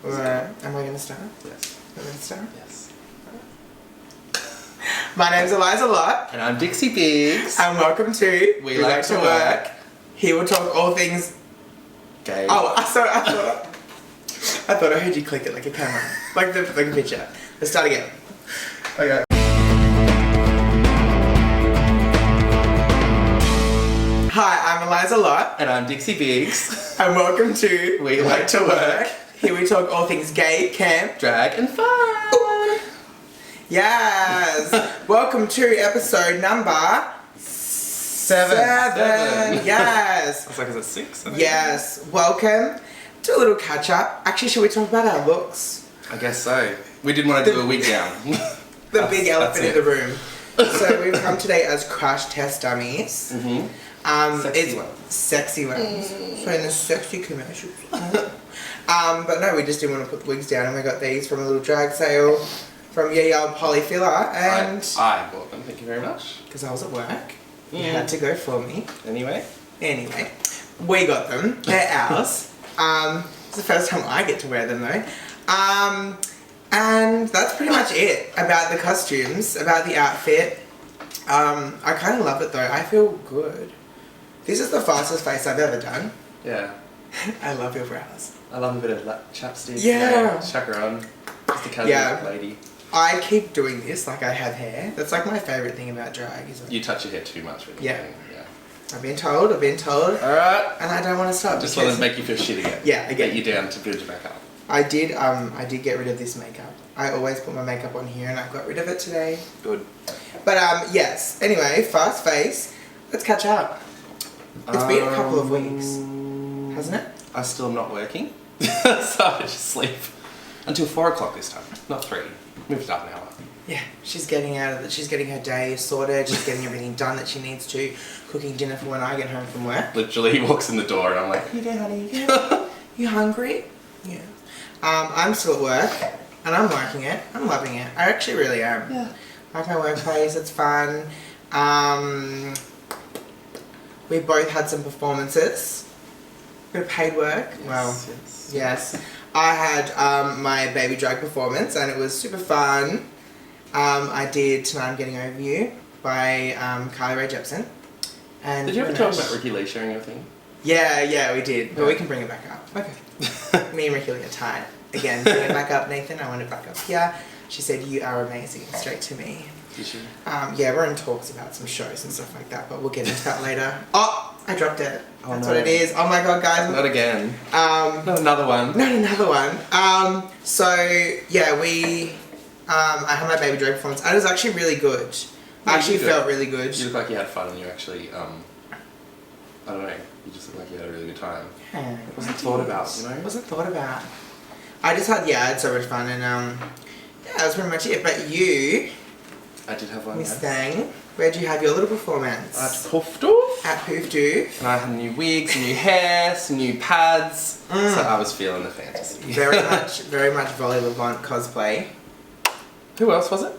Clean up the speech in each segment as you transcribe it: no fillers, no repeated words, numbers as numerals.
Right. Am I going to start? Yes. Am I going to start? Yes. My name's Eliza Lott. And I'm Dixie Biggs. And welcome to We Like to Work. Here we'll talk all things... Gay. Oh, sorry, I thought I heard you click it like a camera. like a picture. Let's start again. Okay. Hi, I'm Eliza Lott. And I'm Dixie Biggs. And welcome to We Like to Work. Here we talk all things gay, camp, Drag and fun. Ooh. Yes. Welcome to episode number 7. Yes. I was like, is it 6? Yes. Welcome to a little catch up. Actually, should we talk about our looks? I guess so. We didn't want to do a wig down. The big elephant in the room. So we've come today as crash test dummies. Mm-hmm. Sexy ones. Sexy ones. So in the sexy commercials. But no, we just didn't want to put the wigs down, and we got these from a little drag sale from Yale Polyfiller, and I bought them, thank you very much. because I was at work, you had to go for me. Anyway, we got them. They're ours. It's the first time I get to wear them though. And that's pretty much it about the costumes, about the outfit. I kind of love it though. I feel good. This is the fastest face I've ever done. yeah. I love your brows. I love a bit of chapstick. Yeah. Chaperone. Just a casual lady. I keep doing this like I have hair. That's like my favourite thing about drag. Is You touch your hair too much with Yeah. anything. Yeah. I've been told. Alright. And I don't want to stop. Just want to make you feel shit again. Yeah, again. Get you down to build your back up. I did get rid of this makeup. I always put my makeup on here and I got rid of it today. Good. But yes. Anyway, fast face. Let's catch up. It's been a couple of weeks, hasn't it? I still am not working. So I just sleep until 4 o'clock this time, not 3. Moved it up an hour. Yeah, she's getting out of it. She's getting her day sorted. She's getting everything done that she needs to. Cooking dinner for when I get home from work. Literally, he walks in the door and I'm like, You there, honey? Yeah. You hungry? Yeah. I'm still at work and I'm working it. I'm loving it. I actually really am. yeah. I like my workplace. It's fun. We both had some performances. Bit of paid work. Yes. I had my baby drag performance and it was super fun. I did Tonight I'm Getting Over You by Kylie Rae Jepsen. And Did you ever talk about Ricky Lee sharing your thing? Yeah, we did. But we can bring it back up. Okay. Me and Ricky Lee are tight. Again, bring it back up, Nathan. I want it back up here. She said, you are amazing. Straight to me. Did she? Yeah, we're in talks about some shows and stuff like that, but we'll get into that later. Oh, I dropped it. Oh, That's no. what it is. Oh my god, guys. Not again. Not another one. Not another one. So, yeah, I had my baby drag performance, and it was actually really good. I actually felt really good. You look like you had fun and you actually, I don't know, you just look like you had a really good time. Yeah, It wasn't thought about, you know? It wasn't thought about. I had so much fun, and yeah, that was pretty much it. But you, I did have one. Miss Thang, where'd you have your little performance? At Poofdorf. At Poofdorf. And I had new wigs, new hair, some new pads. So I was feeling the fantasy. very much Volley Levant cosplay. Who else was it?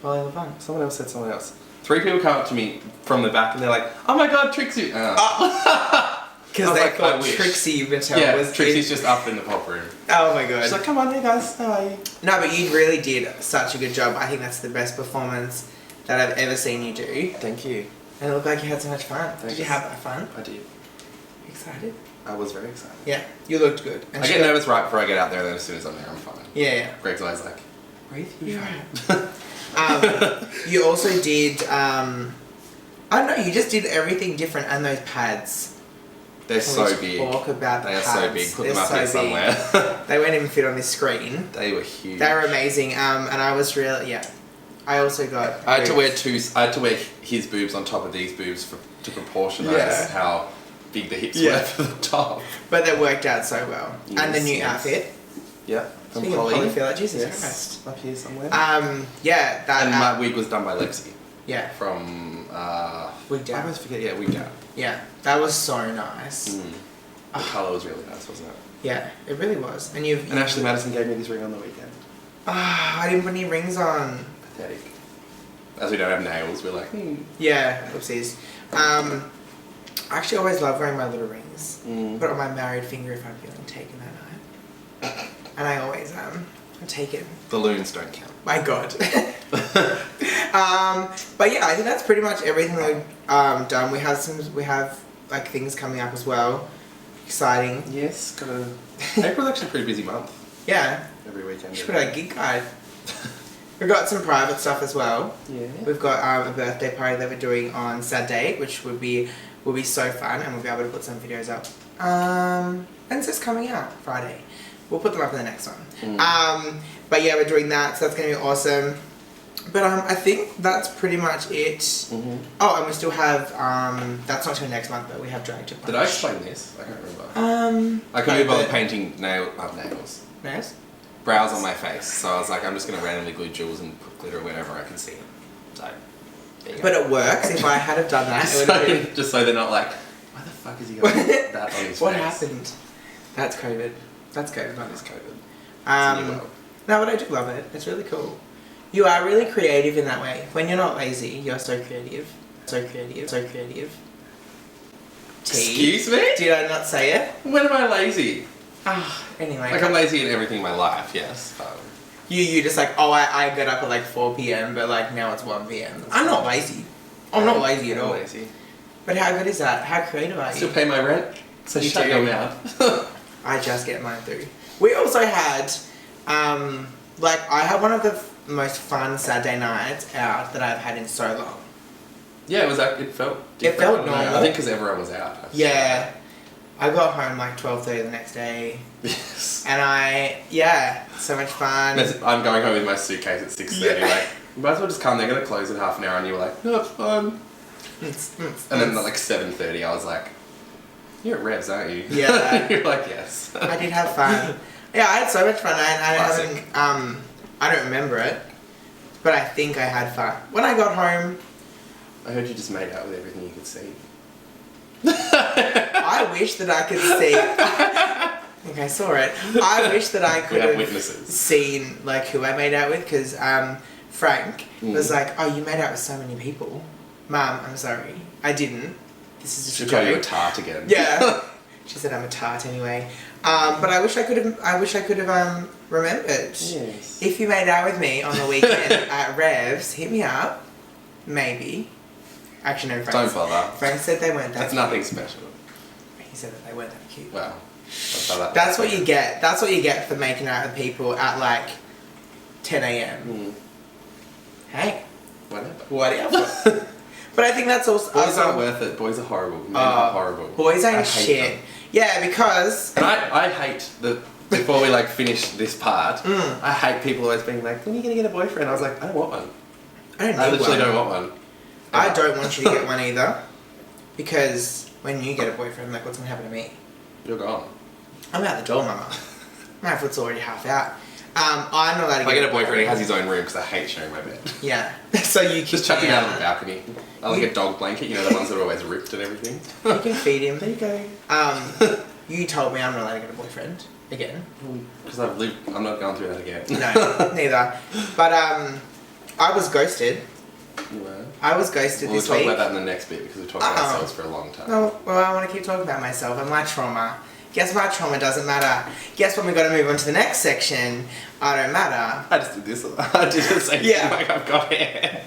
Volley Levant. Someone else said someone else. 3 people come up to me from the back and they're like, oh my god, Trixie. Because they thought I wish. Trixie Mattel was Trixie's just up in the pop room. Oh my god. She's like, come on, hey guys, how are you? No, but you really did such a good job. I think that's the best performance that I've ever seen you do. Thank you. And it looked like you had so much fun. Thanks. Did you have fun? I did. Excited? I was very excited. Yeah, you looked good. And I get nervous right before I get out there, and then as soon as I'm there, I'm fine. Yeah. Greg's always like, breathe, you're fine. You also did, I don't know, you just did everything different, and those pads. They're so big. Talk about the They are pads. so big. Put them up there somewhere. They won't even fit on this screen. They were huge. They were amazing, and I was really, yeah. I also got I had to wear his boobs on top of these boobs to proportionise how big the hips were for the top. But that worked out so well. Yes, And the new outfit. Yeah. From Speaking Polly. of Polyfiller, Jesus Yes. Christ. Up here somewhere. Yeah, that. And my wig was done by Lexi. Yeah. From Wigged I Out. always forget. Yeah, Wigged Out. Yeah, that was so nice. The colour was really nice, wasn't it? Yeah, it really was. And And Ashley Madison gave me this ring on the weekend. I didn't put any rings on. Pathetic. As we don't have nails, we're like, Yeah, oopsies. I actually always love wearing my little rings. Put it on my married finger if I'm feeling taken that night. and I always take it. The loons don't count. My God. But yeah, I think that's pretty much everything we've done. We have like things coming up as well. Exciting. Yes, April's actually a pretty busy month. Yeah. Every weekend. Should put our gig guide. We've got some private stuff as well. Yeah. We've got a birthday party that we're doing on Saturday, which will be so fun, and we'll be able to put some videos up. When's this coming out? Friday. We'll put them up in the next one. But yeah, we're doing that, so that's gonna be awesome. But I think that's pretty much it. Oh, and we still have that's not till next month, but we have Drag to Punch. Did I explain this? I can't remember. I couldn't be bothered painting nails. Nails? Brows on my face, so I was like, I'm just gonna randomly glue jewels and put glitter wherever I can see them. So, there you but go. it works. If I had have done that, it would have been... Just so they're not like, why the fuck is he got that on his face? What happened? That's COVID. That's COVID. That is COVID. No, but I do love it. It's really cool. You are really creative in that way. When you're not lazy, you're so creative. So creative. So creative. Excuse me? Did I not say it? When am I lazy? Anyway. Like, I'm lazy in everything in my life, yes. You just like, oh, I got up at like 4 p.m, but like now it's 1 p.m. I'm not lazy. I'm not lazy at all. Lazy. But how good is that? How creative are you? Still pay my rent, so You shut do. your mouth. I just get mine through. We also had, like, I had one of the most fun Saturday nights out that I've had in so long. Yeah, it felt different. It felt normal. I think because everyone was out. Yeah. I got home like 12:30 the next day. Yes. And so much fun. I'm going home with my suitcase at 6:30. Yeah. Like, you might as well just come. They're gonna close in half an hour, and you were like, no, it's fun. And then at like 7:30, I was like, you're at Revs, aren't you? Yeah. You're like, yes. I did have fun. Yeah, I had so much fun. I don't remember it, but I think I had fun. When I got home, I heard you just made out with everything you could see. I wish that I could see. I think I saw it. I wish that I could have witnesses. Seen like who I made out with, because Frank was like, "Oh, you made out with so many people." Mum, I'm sorry, I didn't. This is just a She'll call you a joke. tart again. Yeah. She said I'm a tart anyway. But I wish I could have remembered. Yes. If you made out with me on the weekend at Revs, hit me up. Maybe. Actually, no, Frank. Don't bother. Frank said they weren't that That's cute. nothing special. He said that they weren't that cute. Well, That's what you get. That's what you get for making out with people at like 10 a.m. Hey. Whatever. But I think that's also... Boys aren't worth it. Boys are horrible. Men are horrible. Boys I ain't hate shit. them. Yeah, because... And I hate that... Before we like finish this part, I hate people always being like, when are you going to get a boyfriend? I was like, I don't want one. I literally don't want one. I don't want you to get one either. Because when you get a boyfriend, like, what's going to happen to me? You're gone. I'm out the door, mama. My foot's already half out. I'm not allowed to If I get a boyfriend, he has his own room because I hate sharing my bed. Yeah. So you Just chuck him out on the balcony. I like a dog blanket, you know, the ones that are always ripped and everything. You can feed him. There you go. You told me I'm not allowed to get a boyfriend again. Because I'm not going through that again. No, neither. But I was ghosted. You were? I was ghosted this week. We'll talk about that in the next bit because we've talked about ourselves for a long time. No, well, I want to keep talking about myself and my trauma. Guess my trauma doesn't matter. Guess when we got to move on to the next section, I don't matter. I just did this. I did the same thing like I've got hair.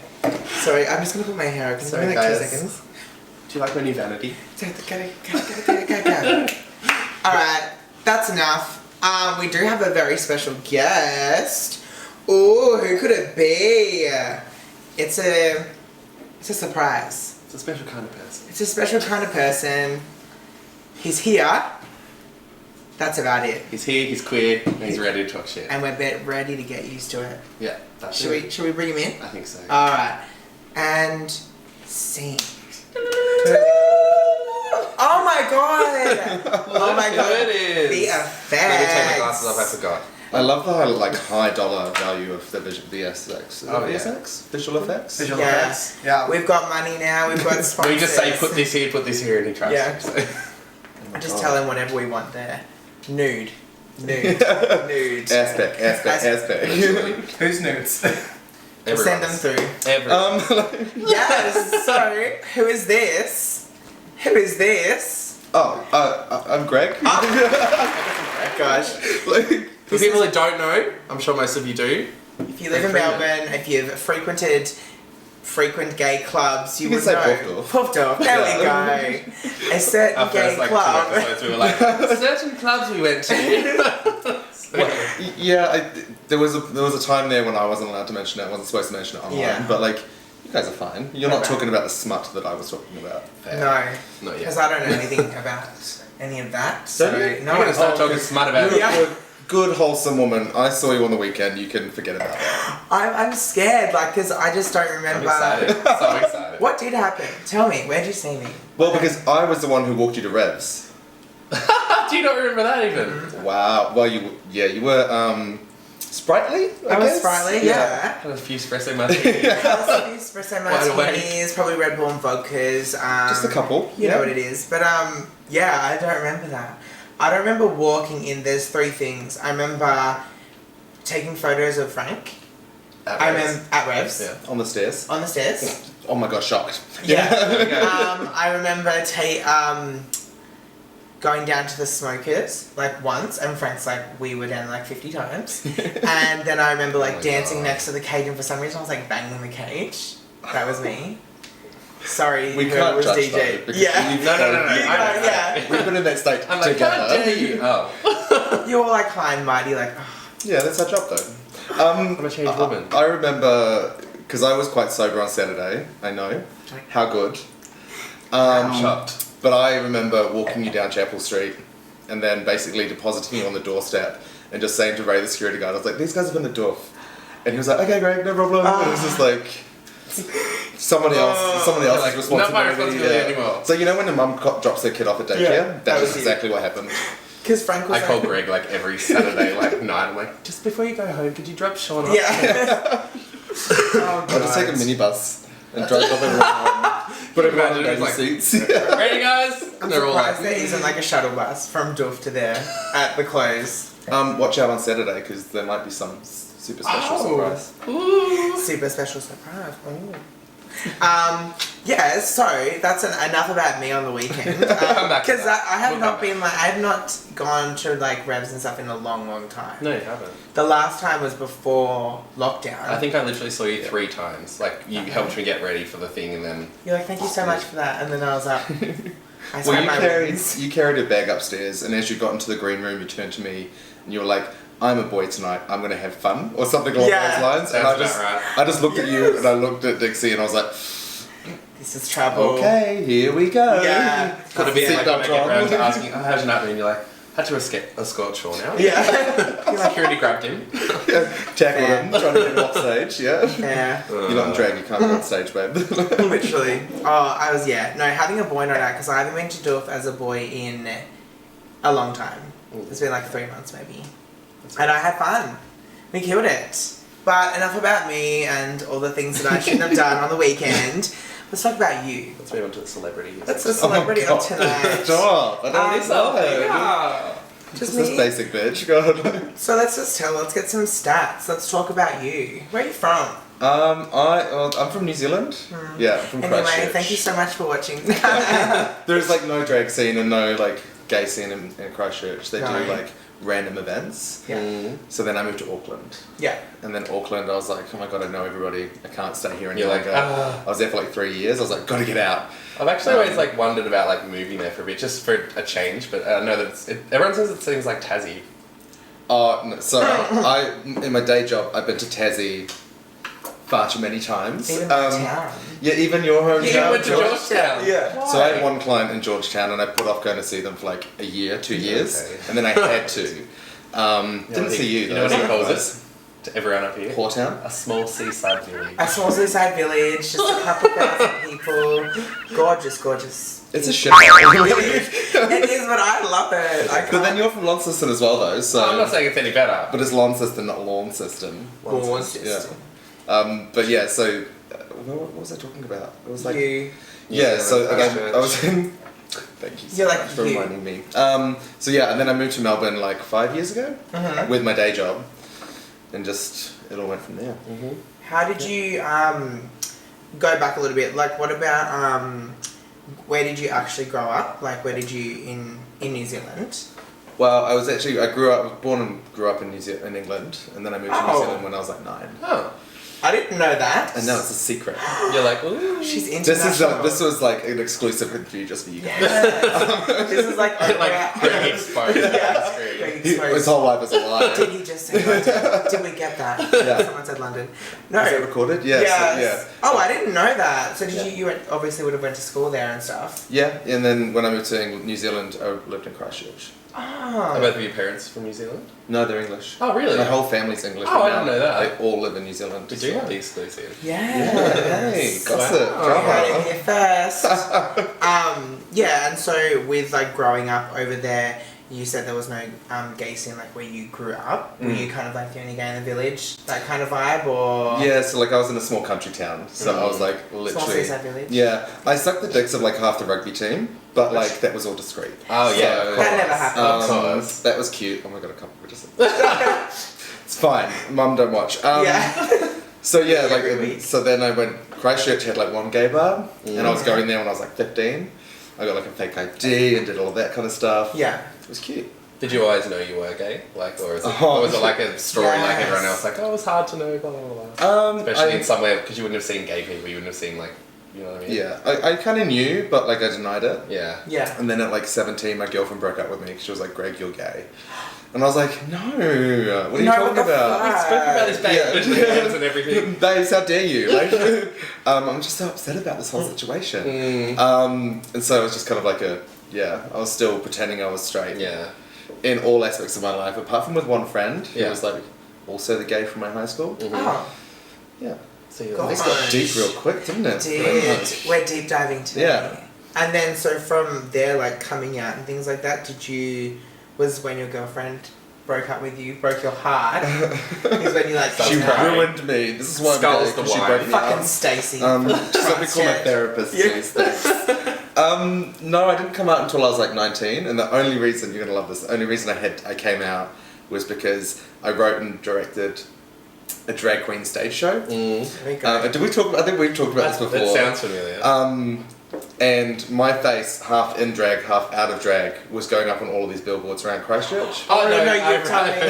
Sorry, I'm just going to put my hair up. Can you give me like 2 seconds? Do you like my new vanity? Go. Alright, that's enough. We do have a very special guest. Ooh, who could it be? It's a surprise. It's a special kind of person. It's a special kind of person. He's here. That's about it. He's here, he's queer, and he's ready to talk shit. And we're ready to get used to it. Yeah, that's Should we bring him in? I think so. Alright. And sing. Oh my god! Oh my god. There it is. The effects. Let me take my glasses off, I forgot. I love the high dollar value of the VSX. VSX? Visual effects? Visual effects. Yeah. We've got money now, we've got sponsors. We just say put this here and he tries Yeah. to. So. I just tell him whatever we want there. Nude. Aspect. Who's nudes? We'll send them through. Yes, so who is this? Oh, I'm Greg. Gosh. For people who don't know, I'm sure most of you do. If you live in Melbourne, if you've frequent gay clubs, you You would can know. say Puffdorf. There we go. A certain Our gay first like club. 2 episodes, we were like, certain clubs we went to. Yeah, there was a time there when I wasn't allowed to mention it. I wasn't supposed to mention it online. Yeah. But like, you guys are fine. You're not Okay. talking about the smut that I was talking about. No, Not yet. because I don't know anything about any of that. So Don't you? no, I'm gonna start talking smart about You're it. Yeah. a good, wholesome woman. I saw you on the weekend. You can forget about that. I'm scared, like, because I just don't I'm remember. excited. So excited. What did happen? Tell me. Where'd you see me? Well, because I was the one who walked you to Revs. Do you not remember that even? Wow. Well, you were sprightly. I was guess? sprightly, yeah. Had a few espresso martinis. Espresso Wide awake. martinis, probably Red Bull and vodkas. Just a couple. You know what it is. But yeah, I don't remember that. I don't remember walking in. There's 3 things. I remember taking photos of Frank. I remember at Revs. Yeah. On the stairs. On the stairs. Oh my god, shocked. Yeah. I remember going down to the smokers like once, and Frank's like, we were down like 50 times. And then I remember like Oh my dancing God. next to the cage, and for some reason I was like banging the cage. That was me. Sorry, We whoever can't was judge DJ. though, because Yeah. you- No. You guys, yeah. We've been in that state I'm like, together. how dare you? Oh. You were like high and mighty, like, oh. Yeah, that's our job though. I'm a changed woman. I remember, because I was quite sober on Saturday, I know. How good. I'm shocked. But I remember walking you down Chapel Street and then basically depositing you on the doorstep and just saying to Ray, the security guard, I was like, these guys have been a doof. And he was like, okay, great, no problem. And it was just like, somebody else's Like, responsibility. not my responsibility anymore. So you know when a mum drops their kid off at daycare? Yeah, that was you. exactly what happened. Because Frank was I call Greg like every Saturday night. I'm like, just before you go home, could you drop Sean off? Yeah. Oh, I just take a minibus and drive off everyone home. Put everyone in Imagine baby it's like- seats. Ready, guys? I'm They're all like, surprised there isn't like a shuttle bus from Doof to there at the close. Watch out on Saturday because there might be some super special surprise. ooh. Super special surprise. Ooh. Yeah, so that's enough about me on the weekend. Come back to Because that. I have We'll not come been like, I have not gone to like revs and stuff in a long, long time. No, you haven't. The last time was before lockdown. I think I literally saw you 3 times. Like, you helped me get ready for the thing and then... You're like, thank you so much for that. And then I was up. I Well, spread you my wings. carried a bag upstairs, and as you got into the green room, you turned to me and you were like, "I'm a boy tonight. I'm gonna have fun," or something along Yeah. those lines. And Sounds about right. I just looked at you and I looked at Dixie and I was like, This is trouble. "Okay, here we go." Yeah. Could have been like when I Seatbelt get around to on. asking, oh, how's your night been? And you're like, had to escort Sean out. Yeah. Security grabbed him. Tackled him, trying to get him off stage. Yeah. Yeah. You're not in drag. You can't be on stage, babe. Literally. Oh, I was, yeah. No, having a boy night out, because I haven't been to Doof as a boy in a long time. It's been like 3 months maybe. And I had fun. We killed it. But enough about me and all the things that I shouldn't have done on the weekend. Let's talk about you. Let's move on to the celebrity. That's the celebrity of tonight. Stop! I don't know. Yeah. Just Just this me. basic bitch. God. So let's get some stats. Let's talk about you. Where are you from? I'm from New Zealand. Yeah, I'm from Anyway, Christchurch. thank you so much for watching. There's like no drag scene and no like gay scene in Christchurch. They No. do like random events. Yeah. So then I moved to Auckland. Yeah. And then Auckland, I was like, oh my god, I know everybody. I can't stay here any You're like, longer. ah. I was there for like 3 years. I was like, gotta get out. I've actually always like wondered about like moving there for a bit, just for a change. But I know that everyone says it seems like Tassie. No, so in my day job, I've been to Tassie far too many times. Even my town. Yeah, even your hometown. You went to Georgetown. Yeah. So I had one client in Georgetown, and I put off going to see them for like a year, 2 years, Okay. and then I had to. Didn't see you You though. know what he so calls close. it? To everyone up here? Whoretown? A small seaside village. A small seaside village, just a couple thousand people. Gorgeous, gorgeous. It's a shithole. It is, but I love it. I But then you're from Launceston as well, though. So. I'm not saying it's any better. But it's Launceston, not Launceston. Launceston. Yeah. But yeah. So, what was I talking about? It was like. You. Yeah. So again, Christchurch. I was in. Thank you so You're like much for you. reminding me. So yeah, and then I moved to Melbourne like 5 years ago with my day job, and just it all went from there. How did you go back a little bit? Like, what about where did you actually grow up? Like, where did you in New Zealand? Well, I was born and grew up in in England, and then I moved to New Zealand when I was like 9. Oh. I didn't know that. And now it's a secret. You're like, ooh. She's international. This was like an exclusive interview just for you guys. This is like Greg exposed. His whole life is a lie. Did he just say London? Did we get that? Yeah. Someone said London. No. Is it recorded? Yes. Yes. Yeah. Oh, I didn't know that. So did you obviously would have went to school there and stuff. Yeah, and then when I moved to New Zealand, I lived in Christchurch. Are both of your parents from New Zealand? No, they're English. Oh, really? My whole family's English. Oh, I didn't know that. They all live in New Zealand. We do have the exclusive. Yes. Hey, gossip. Wow. You heard it Drama. here first. Yeah, and so with like growing up over there, you said there was no gay scene like where you grew up. Were you kind of like the only guy in the village, that kind of vibe, or? Yeah, so like I was in a small country town, so I was like literally. Small seaside village. Yeah, I sucked the dicks of like half the rugby team, but like that was all discreet. Oh, yeah. So, That never happened. that was cute. Oh my god, a couple of just. It's fine. Mum, don't watch. Yeah. So yeah, Every week. so then I went. Christchurch had like one gay bar, and I was going there when I was like 15. I got like a fake ID and did all that kind of stuff. Yeah. It was cute. Did you always know you were gay? Like, or was it like a story like everyone else? Like, oh, it was hard to know, blah, blah, blah. Especially in somewhere, because you wouldn't have seen gay people, you wouldn't have seen, like, you know what I mean? Yeah, I kind of knew, but like I denied it. Yeah. Yeah. And then at like 17, my girlfriend broke up with me because she was like, Greg, you're gay. And I was like, no, what are you talking about? We spoke about this back and everything. Babes, how dare you? Like, I'm just so upset about this whole situation. And so it was just kind of like I was still pretending I was straight. Yeah. In all aspects of my life, apart from with one friend who Yeah. was like also the gay from my high school. Oh. Yeah. So you're God. like, This got deep real quick, didn't it? We're deep diving today. Yeah. And then so from there, like coming out and things like that, was when your girlfriend broke up with you, broke your heart, is when you like She ruined me. This is why I'm Skulls gay, the 'cause she wine. broke me fucking up. Stacey. Just let me call my therapist. Yeah. Please, thanks. No, I didn't come out until I was like 19, and the only reason, you're gonna love this, the only reason I came out was because I wrote and directed a drag queen stage show. Did we talk? I think we've talked about this before. That sounds familiar. And my face, half in drag, half out of drag, was going up on all of these billboards around Christchurch. Oh no, you're telling me.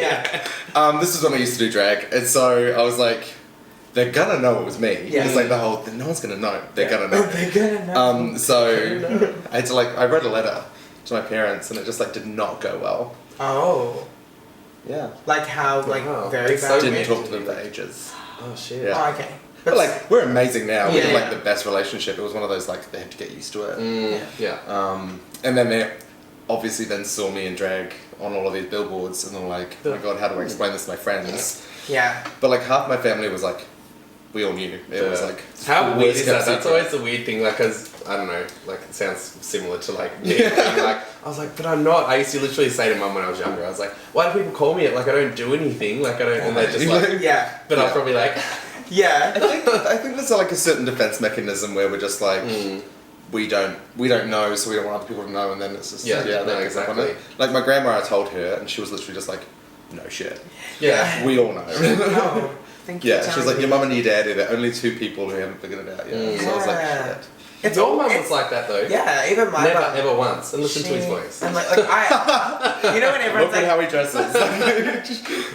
Yeah. This is when I used to do drag, and so I was like, they're gonna know it was me. Yeah. It's like the whole, no one's gonna know. They're gonna know. They're gonna know. So I had to I wrote a letter to my parents, and it just did not go well. Oh. Yeah. Like how, Wow. very It's bad. so Didn't talk to them for ages. Oh, shit. Yeah. Oh, okay. But we're amazing now. We Yeah, have yeah. the best relationship. It was one of those they had to get used to it. Yeah. And then they obviously then saw me in drag on all of these billboards, and they're like, oh my god, how do I explain this to my friends? Yeah. But half my family was like, we all knew. It was how the weird worst is that? kept That's secret. always the weird thing, because, I don't know, it sounds similar to, me being I was like, but I'm not. I used to literally say to mum when I was younger, I was like, why do people call me it? I don't do anything. I don't, and they're just Yeah. but I'm probably like, Yeah. I think there's a certain defense mechanism where we're just we don't know, so we don't want other people to know, and then it's just Yeah, they no, pick up on exactly. it. Like my grandma, I told her, and she was literally just like, no shit. yeah. We all know. Oh, thank you. Yeah, for she was telling like, your me. mum and your dad are the only two people who haven't figured it out yet. So I was like, Yeah. shit. It's Your all mum it's- was like that, though. Yeah, even my Never, mum. ever once. And listen to his voice. And I, you know when everyone's Look at how he dresses.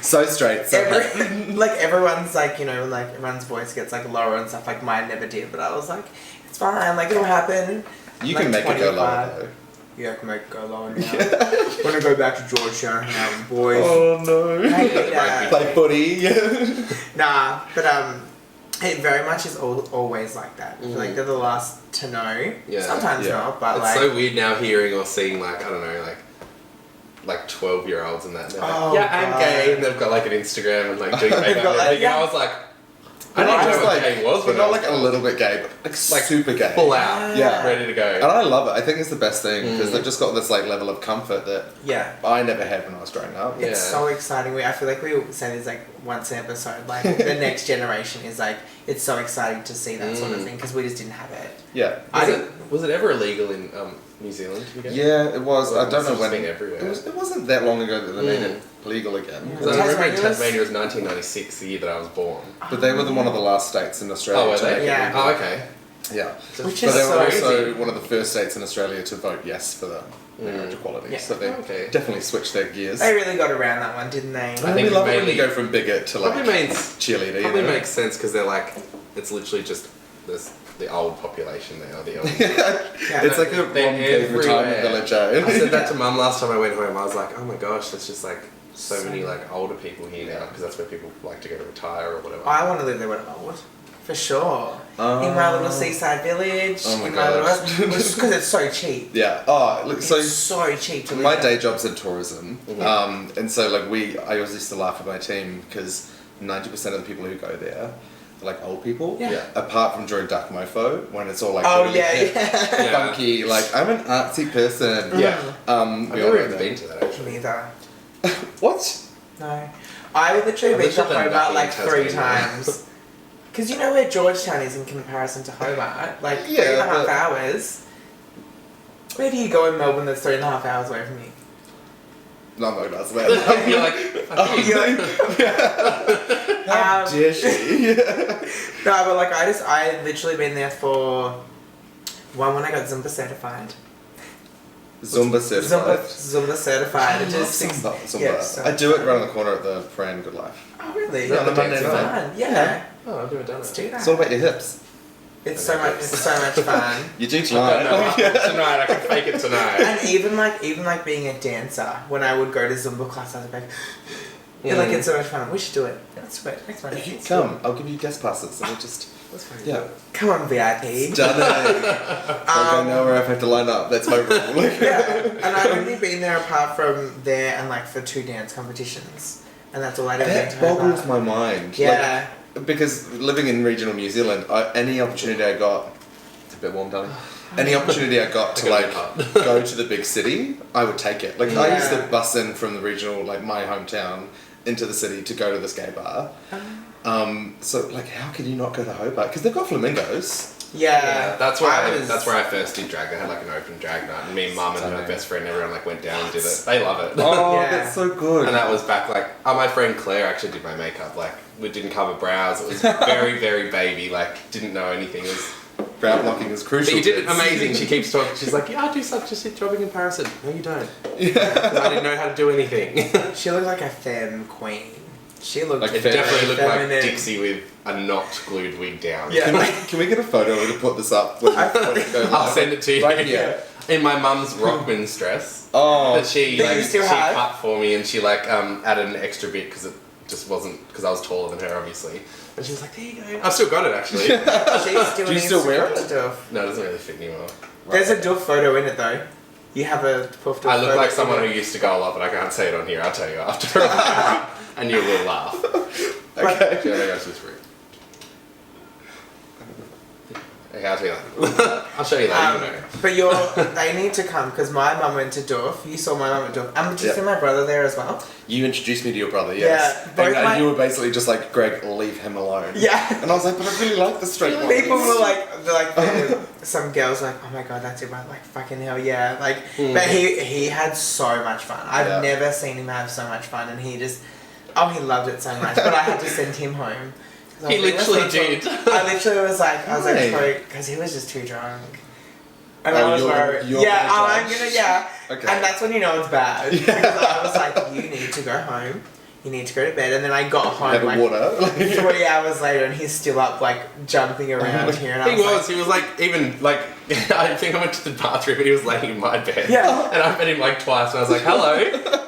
So straight. So everyone's everyone's voice gets lower and stuff. Mine never did, but I was like, it's fine. It'll happen. you can make it go 25. lower though. Yeah, I can make it go lower now. Wanna go back to Georgetown now, boys. Oh no. I hate that. Play footy. Nah, but it very much is always like that. I feel like they're the last to know. Yeah. Sometimes Yeah. not, but It's so weird now hearing or seeing, I don't know, 12-year-olds and that. They're Oh, yeah, I'm God. gay, and they've got an Instagram and doing makeup and got, everything. yeah. And I was like, I But didn't not know just what gay was, but when I not was a little bit gay, but super gay. full out, Yeah. ready to And go. I love it. I think it's the best thing because they've just got this level of comfort that Yeah. I never had when I was growing up. Yeah. It's so exciting. I feel like we say this once an episode. The next generation is it's so exciting to see that sort of thing because we just didn't have it. Yeah. Was it ever illegal in New Zealand to be gay? Yeah, it was. Well, I don't it's know just when. been everywhere. It wasn't that long ago that they made it legal again. Yeah. Because I remember in Tasmania was- Tasmania was 1996, the year that I was born. But they were one of the last states in Australia Oh, were to make they? it Yeah. legal. Oh, okay. Yeah. Which But is they so were also easy. one of the first states in Australia to vote yes for the marriage equality. Yeah. So they Okay. definitely switched their gears. They really got around that one, didn't they? I I think we love it when mainly- you go from bigot to like Probably means cheerleader. Probably you know? makes sense because they're like, it's literally just this the old population there, the old. Yeah. It's like a They're one-day retirement everywhere. village. Eh? I said that to Mum last time I went home. I was like, oh my gosh, there's just like so So many many. like older people here now because that's where people like to go to retire or whatever. I want to live there when I'm old. For sure. In my little seaside village. Oh my in my little gosh. just because it's so cheap. Yeah. Oh, look. So It's so cheap to live my there. day job's in tourism, and so like I always used to laugh with my team because 90% of the people who go there are like old people. Yeah. Apart from during duck mofo when it's all like Oh really yeah, hip, yeah. funky. Like I'm an artsy person. Yeah. We I've all never know even that. been to that actually. Neither. What? No. I would literally I've been to lived in Hobart like Tasmania. 3 times. Because you know where Georgetown is in comparison to Hobart? Like Yeah, 3.5 but- hours. Where do you go in Melbourne that's 3.5 hours away from you? No, I'm not gonna answer that. You're like, fuck you. You're like- How Um, dare she? No, but like I had literally been there for one when I got Zumba certified. Zumba certified. Zumba certified. I It love just Zumba. Zumba. Yeah, so- I do it right on the corner at the Fran Good Life. Oh really? Yeah, on the Monday It's night. fun. Yeah. Oh, I've never done Let's it. do that. It's all about your hips. It's so much fun. You do I tonight. don't know. Tonight, I can fake it tonight. And even like being a dancer, when I would go to Zumba class, I was like, like it's so much fun. We should do it. Let's do it next Monday. You Let's do it. come, I'll give you guest passes. And we'll just, That's fine. yeah. Come on, VIP. Done it. I know where I have to line up. That's my rule. Yeah, and I've only been there apart from there and like for 2 dance competitions, and that's all I've ever been That to. boggles Hobart. my mind. Yeah. Like, because living in regional New Zealand, any opportunity I got, it's a bit warm, darling. Any opportunity I got to like go to the big city, I would take it. Like I used to Yeah. bus in from the regional, like my hometown, into the city to go to this gay bar. So like, how can you not go to Hobart? Because they've got flamingos. Yeah, That's where I was- that's where I first did drag. They had like an open drag night, and me and Mum and my best friend, everyone like went down and did it. They love it. Oh, Yeah. that's so good. And that was back like, my friend Claire actually did my makeup. Like, we didn't cover brows. It was very, very baby. Like, didn't know anything. It was, Brow blocking is crucial. but you did it kids. amazing. She keeps talking. She's like, yeah, I do such a job in comparison. No, you don't. Because I didn't know how to do anything. She looked like a femme queen. She looked Like It Feminine. definitely looked like feminine. Dixie with a not glued wig down. Yeah. Can we get a photo and put this up? When it goes I'll live? send it to you. Right here. In my mum's Rockman's dress. Oh, That she That like you still she have? cut for me, and she like added an extra bit because it just wasn't because I was taller than her, obviously. And she was like, "There you go." I've still got it actually. She's still Do you still wear it? Stuff. No, it doesn't really fit anymore. There's a Duff photo in it though. You have a Puff Duff I look photo like in someone who it. used to go a lot, but I can't say it on here. I'll tell you after. And you will laugh. okay. Actually, I think I was just rude. Okay, I'll tell you later. I'll show you later. You know. But they need to come because my mum went to Duff. You saw my mum at Duff. And did you Yeah. see my brother there as well? You introduced me to your brother, yes. Yeah, both And my- you were basically just like, Greg, leave him alone. Yeah. And I was like, but I really like the straight ones. People were some girls were like, oh my god, that's your brother. Like, fucking hell, yeah. Like, but he had so much fun. I've Yeah. never seen him have so much fun, and he loved it so much. But I had to send him home. 'Cause I He was like, literally "Let's not did." talk." I literally was like, Why? because he was just too drunk. And Oh, I was you're- worried. you're Yeah, gonna I'm judge? gonna, yeah. Okay. And that's when you know it's bad. Because I was like, you need to go home. You need to go to bed. And then I got home Have a like water. 3 hours later, and he's still up, like jumping around here. And I He was like, even like, I think I went to the bathroom and he was laying in my bed. Yeah. And I met him like twice and I was like, hello.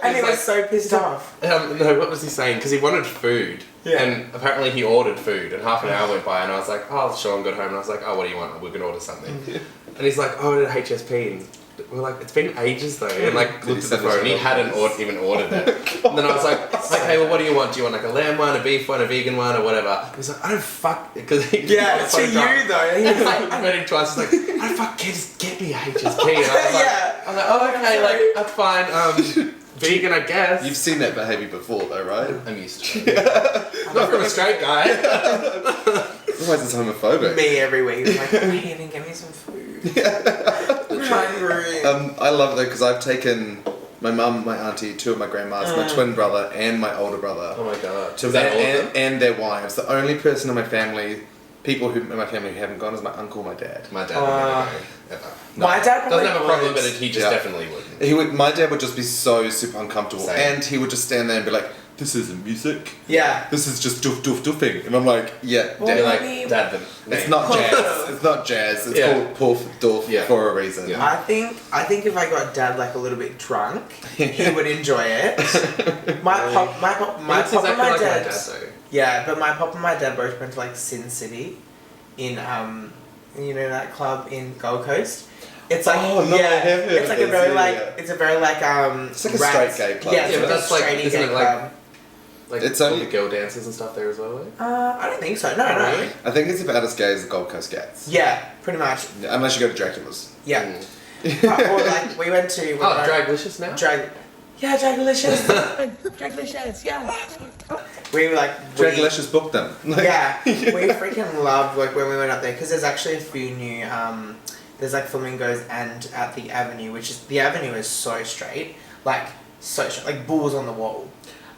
and he He's was so pissed off. no, what was he saying? Because he wanted food. Yeah. And apparently he ordered food and half an hour went by and I was like, oh, Sean got home and I was like, oh, what do you want? We're going to order something. And he's like, oh, I did HSP. And we're like, it's been ages though. And like, Did he looked at the send us phone, he an hadn't even ordered it. And then I was like, okay, well, what do you want? Do you want like a lamb one, a beef one, a vegan one, or whatever? He's like, I don't fuck, because he Yeah, was to so you drunk. though. He was like, I met him twice. He's like, I don't fuck kids, just get me a HSP. And I was like, Yeah. I was like, oh, okay, like that's fine. Vegan, I guess. You've seen that behaviour before though, right? I'm used to it. Not from a straight guy. Otherwise it's homophobic. me every week. I'm like, Hayden, get me some food. I'm hungry. I love that because I've taken my mum, my auntie, 2 of my grandmas, my twin brother, and my older brother. Oh my god. To Is that all of and, them? and their wives. The only person in my family people who in my family who haven't gone is my uncle, my dad. My dad would never go, ever. My dad probably doesn't have a problem, would. but he just definitely wouldn't. He would. My dad would just be so super uncomfortable, Same. and he would just stand there and be like, "This isn't music. Yeah. This is just doof doof doofing." And I'm like, "Yeah, Well, Dad, You're like, maybe- Dad, the name. it's not jazz. It's not jazz. It's called poof doof for a reason." Yeah. I think if I got Dad like a little bit drunk, he would enjoy it. My pop and my dad. though. Yeah, but my pop and my dad both went to like Sin City, in you know that club in Gold Coast. It's like Oh, no, I have heard it's of like a this, very yeah. it's a very like It's like a rats- straight gay club. Yeah, it's Yeah, but like that's a like- straight isn't gay it like- club. Like, It's all only- the girl dances and stuff there as well, eh? I don't think so. No, Oh, no. really? I think it's about as gay as the Gold Coast gets. Yeah, pretty much. Yeah, unless you go to Dracula's. Yeah. Mm. Or like we went to Oh, Draglicious now? Yeah, Draglicious. Draglicious, yeah. We were like Dragalicious booked them. Yeah, we freaking loved like when we went up there because there's actually a few new there's like flamingos and at the avenue, which is the avenue is so straight, like balls on the wall,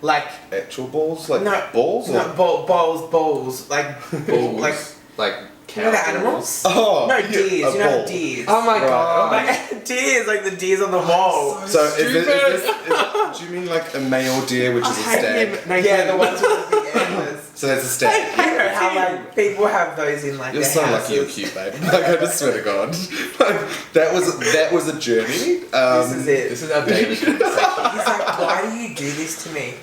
like Actual balls? Like no balls? Or? no balls like Bulls. like cow you know the bulls. animals. Oh, No yeah, deers, a you know ball. the deers. Oh my Right. god. Like deers, like the deers on the wall. So is Stupid. this, do you mean like a male deer, which is a stag? Yeah, the ones with the big antlers. So that's a stag. You know how like people have those in like You're their so houses. lucky you're cute, babe. Like I just swear to God, like, that was a journey. This is it. This is our daily conversation. He's like, why do you do this to me?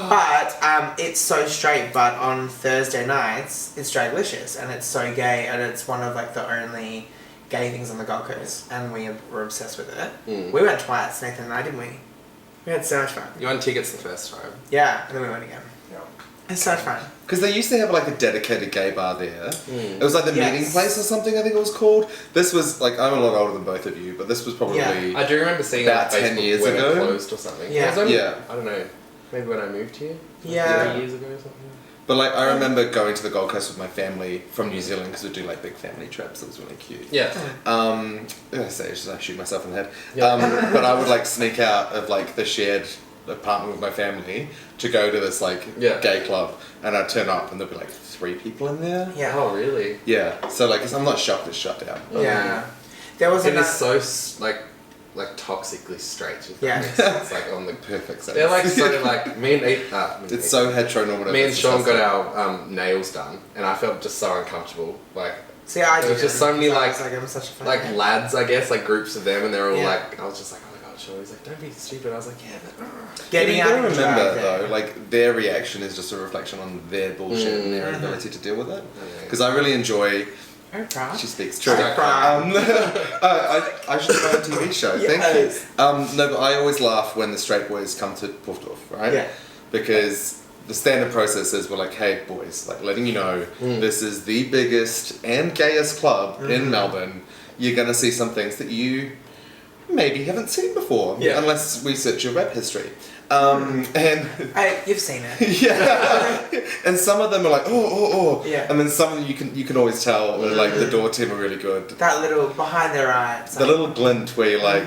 But it's so straight. But on Thursday nights, it's Draglicious, and it's so gay, and it's one of like the only gay things on the Gold Coast, and we were obsessed with it. Mm. We went twice, Nathan and I, didn't we? We had so much fun. You won tickets the first time. Yeah, and then we went again. It's so much fun. Because they used to have like a dedicated gay bar there. Mm. It was like the Yes. meeting place or something, I think it was called. This was like, I'm a lot older than both of you, but this was probably. Yeah. I do remember seeing About it on 10 Facebook years when ago. it closed or something. Yeah. It was only, Yeah. I don't know, maybe when I moved here? Yeah. 3 years ago or something. But like, I remember going to the Gold Coast with my family from New Zealand because we'd do like big family trips. It was really cute. Yeah. I say it's just I shoot myself in the head. Yeah. But I would like sneak out of like the shared apartment with my family to go to this like gay club, and I'd turn up and there'd be like 3 people in there. Yeah. Oh, really? Yeah. So like, I'm not shocked it's shut down. Yeah. There was It another. is so like toxically straight. If that Yeah. makes sense. Like on the Perfect sense. they're like so like me and It's so heteronormative. me and it's Sean got disgusting. our nails done, and I felt just so uncomfortable. Like See, I there was did just so many I like was I'm such a fan. like lads, I guess, like groups of them, and they're all Yeah. like, I was just like, oh my god, Sean. He's like, don't be stupid. I was like, yeah. But, getting you out gotta and remember drag though, there. like their reaction is just a reflection on their bullshit and their ability to deal with it. Okay. Because I really enjoy. Oh, proud. She speaks true. So proud. I should try a TV show. Yes. Thank you. No, but I always laugh when the straight boys come to Puffdorf, right? Yeah. Because the standard process is we're like, hey boys, like letting you know this is the biggest and gayest club in Melbourne. You're gonna see some things that you maybe haven't seen before, Yeah. unless we search your rap history. And You've seen it. yeah, and some of them are like, oh, Yeah. and then some of them you can always tell like the door team are really good. That little behind their eyes. The little glint where you're like,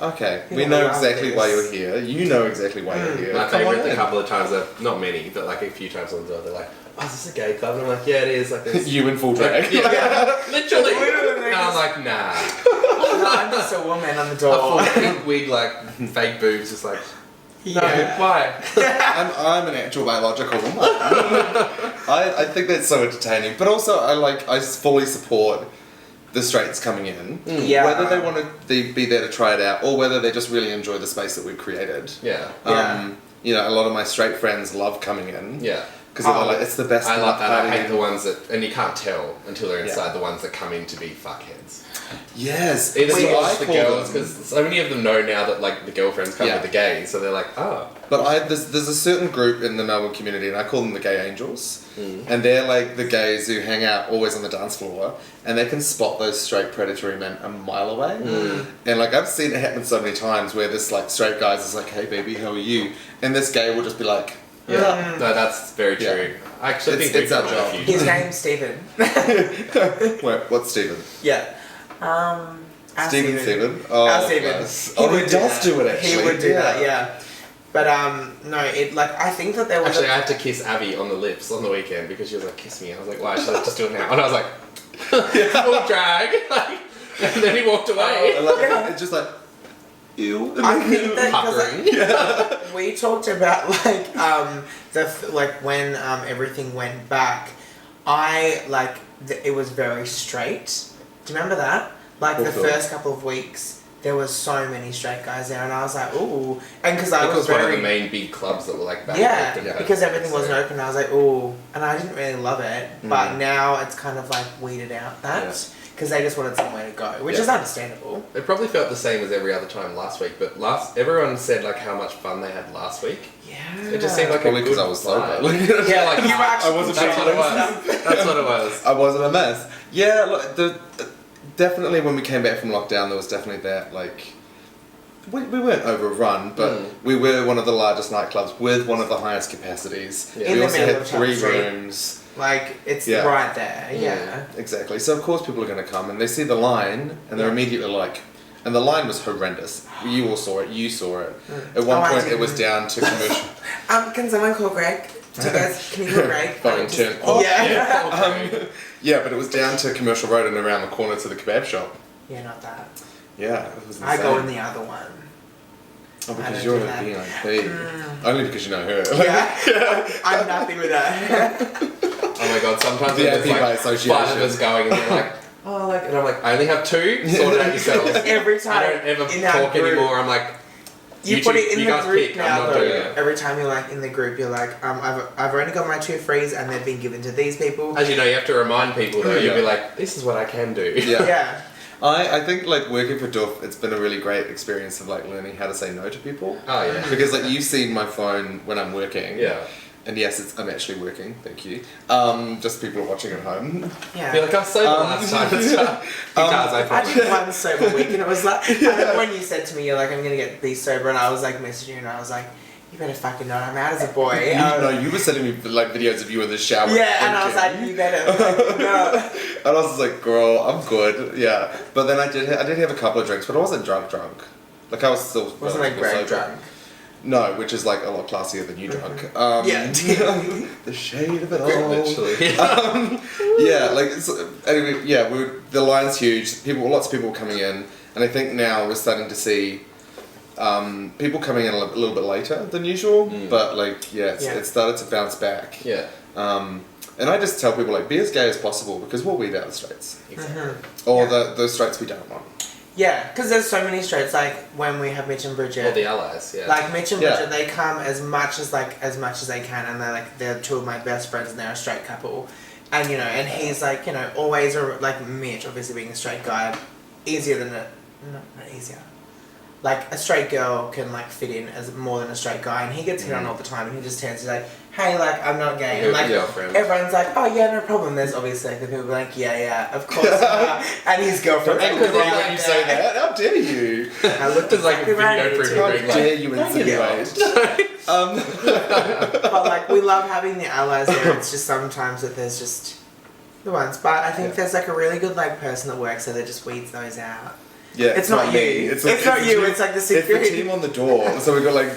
okay, You we know, know I love exactly why this. you're here. You know exactly why you're here. my Come on favorite, the in. couple of times that, not many, but like a few times on the door, they're like, oh, is this a gay club? And I'm like, yeah, it is. Like this. You in full drag. Yeah, literally. Literally. And I'm like, nah. No, I'm just a woman on the A door. full pink wig, like fake boobs, just like, no, Yeah. why? I'm an actual biological woman. I think that's so entertaining, but also I fully support the straights coming in, Yeah. whether they want to be there to try it out or whether they just really enjoy the space that we've created. Yeah. Yeah. You know, a lot of my straight friends love coming in. Yeah. Because they're like, it's the best. I love that. I party. hate the ones that, and you can't tell until they're inside, Yeah. the ones that come in to be fuckheads. Yes. Either See, to I watch the call girls, them- because so many of them know now that like the girlfriends come Yeah. with the gays, so they're like, oh. But there's a certain group in the Melbourne community, and I call them the gay angels, and they're like the gays who hang out always on the dance floor, and they can spot those straight predatory men a mile away. And like I've seen it happen so many times where this like straight guy's is like, hey baby, how are you? And this gay will just be like, Yeah. No, that's very true. Yeah. I actually It's- think we've it's our done a job. few. His name's Stephen. Wait, what's Stephen? Yeah. Our Stephen. Our Oh, Stephen. nice. Oh, he does do it actually. He would do that, yeah. But no, it like I think that there was Actually, I had to kiss Abby on the lips on the weekend because she was like, kiss me. I was like, why? She's like, just do it now. And I was like, full drag. Like, and then he walked away. I love it. It's just like, ew. I think that Puckering. because we talked about like when everything went back, it was very straight. Do you remember that? Like the first couple of weeks. There was so many straight guys there, and I was like, ooh, and because I was one of the main big clubs that were like back open. Because everything wasn't open, I was like, ooh, and I didn't really love it, but now it's kind of like weeded out that because they just wanted somewhere to go, which is understandable. It probably felt the same as every other time last week, but everyone said like how much fun they had last week. Yeah, it just seemed like probably because I was sober. Yeah, like you actually. I wasn't. That's what it was. That's what it was. I wasn't a mess. Yeah, look, definitely when we came back from lockdown, there was definitely that like. We weren't overrun, but we were one of the largest nightclubs with one of the highest capacities. Yeah. We also had 3 rooms. Like, it's right there, Exactly. So, of course, people are going to come and they see the line and they're immediately like... And the line was horrendous. You all saw it. You saw it. At one point, it was down to commercial... Can someone call Greg? Do you guys... Can you call Greg? Phone turn off. Yeah. But it was down to Commercial Road and around the corner to the kebab shop. Yeah, not that. Yeah, it was insane. I go in the other one. Oh, because you're a VIP. Only because you know her. Yeah. I'm nothing with her. Oh my god, sometimes VIP it's by like association. 5 of us going and you're like, oh, like, and I'm like, I only have 2, sort it out yourselves. Every time I don't ever in that talk group, anymore, I'm like, you put it in the group pick. now, I'm not doing it. every time you're like in the group, you're like, I've only got my 2 frees and they've been given to these people. As you know, you have to remind people though, you'll be like, this is what I can do. Yeah. I think like working for Doof, it's been a really great experience of like learning how to say no to people. Oh yeah. Because like you've seen my phone when I'm working. Yeah. And yes, I'm actually working. Thank you. Just people watching at home. Yeah. You're like, I was sober last time. I did one sober week and it was like, when you said to me, you're like, I'm going to be sober, and I was like messaging you and I was like, you better fucking not, I'm out as a boy. You were sending me like videos of you in the shower. Yeah, and I was like, you better fucking not. And I was just like, girl, I'm good. Yeah. But then I did have a couple of drinks, but I wasn't drunk. Like I was still... Wasn't like Greg drunk? No, which is like a lot classier than you drunk. Yeah. The shade of it all. Literally. Yeah, like anyway, yeah, the line's huge. Lots of people coming in, and I think now we're starting to see people coming in a little bit later than usual. But like, it started to bounce back. Yeah. And I just tell people like, be as gay as possible because we'll weed out the straights. Exactly. Or those straights we don't want. Yeah, because there's so many straights, like when we have Mitch and Bridget. Or the allies, yeah. Like Mitch and Bridget, they come as much as they can, and they're 2 of my best friends, and they're a straight couple. And and he's like, always like Mitch, obviously being a straight guy, easier than not easier. Like a straight girl can like fit in as more than a straight guy, and he gets hit on all the time, and he just turns to like, hey, like I'm not gay, and like everyone's like, oh yeah, no problem. There's obviously like the people like, yeah, of course, and his girlfriend. Don't look at me when you say that. How dare you? I looked There's like a video proof. How dare you insinuate? But like we love having the allies there. It's just sometimes that there's just the ones, but I think there's like a really good like person that works there that just weeds those out. Yeah, it's not you. It's not you. It's like the security. It's the team on the door. So we've got like,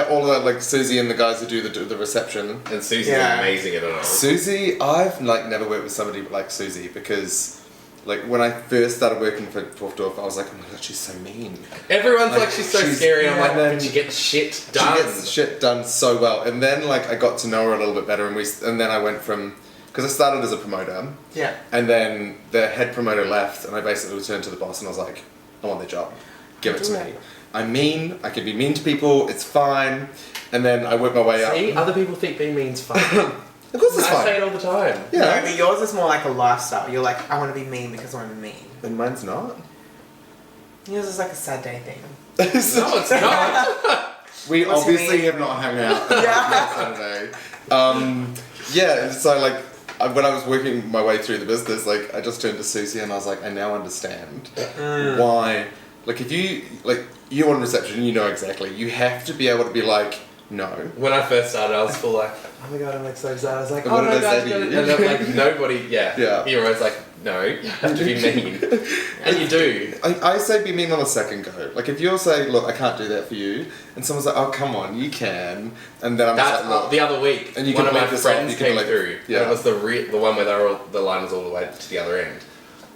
all of that, like Susie and the guys who do the reception. And Susie's amazing at it all. Susie, I've like never worked with somebody like Susie because, like, when I first started working for Dorf, I was like, oh my god, she's so mean. Everyone's like she's so scary. I'm like, then she gets shit done. She gets shit done so well. And then like I got to know her a little bit better, and then I went from. Because I started as a promoter. Yeah. And then the head promoter left, and I basically turned to the boss and I was like, I want the job. Give it to me. I'm mean. I can be mean to people. It's fine. And then I worked my way up. See, other people think being mean's fun. Of course it's fine. I say it all the time. Yeah. No, but yours is more like a lifestyle. You're like, I want to be mean because I want to be mean. And mine's not. Yours is like a sad day thing. No, it's not. We What's obviously have not hung out on Saturday. Yeah, so like, when I was working my way through the business, like, I just turned to Susie and I was like, I now understand why, like, if you're on reception, you know exactly, you have to be able to be like, no. When I first started, I was full like, oh my god, I'm like so excited. I was like, And oh what my did I god, say to you? and then like nobody, Yeah. You're always like, no, you have to be mean. And you do. I say be mean on the second go. Like if you'll say, look, I can't do that for you, and someone's like, oh come on, you can, and then I'm That's just like, look. the other week. And you one can of my make this up, friends you can came like- through. yeah. And it was the one where the line was all the way to the other end.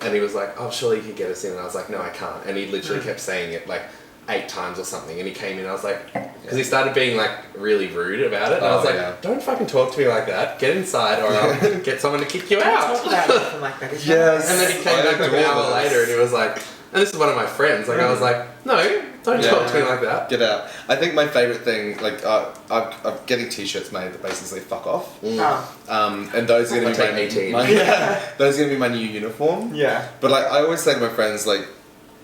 And he was like, oh, surely you could get us in. And I was like, no, I can't. And he literally kept saying it like 8 times or something. And he came in and I was like, because he started being like really rude about it. And I was like, don't fucking talk to me like that. Get inside or I'll get someone to kick you out. Talk about nothing like that. It's Yes. And then he came back like an hour later and he was like, and this is one of my friends. Like I was like, no, don't talk to me like that. Get out. I think my favourite thing, like, I'm getting t-shirts made that basically say fuck off. Oh. And those are going to I'll be take 18. those are going to be my new uniform. Yeah. But like, I always say to my friends, like,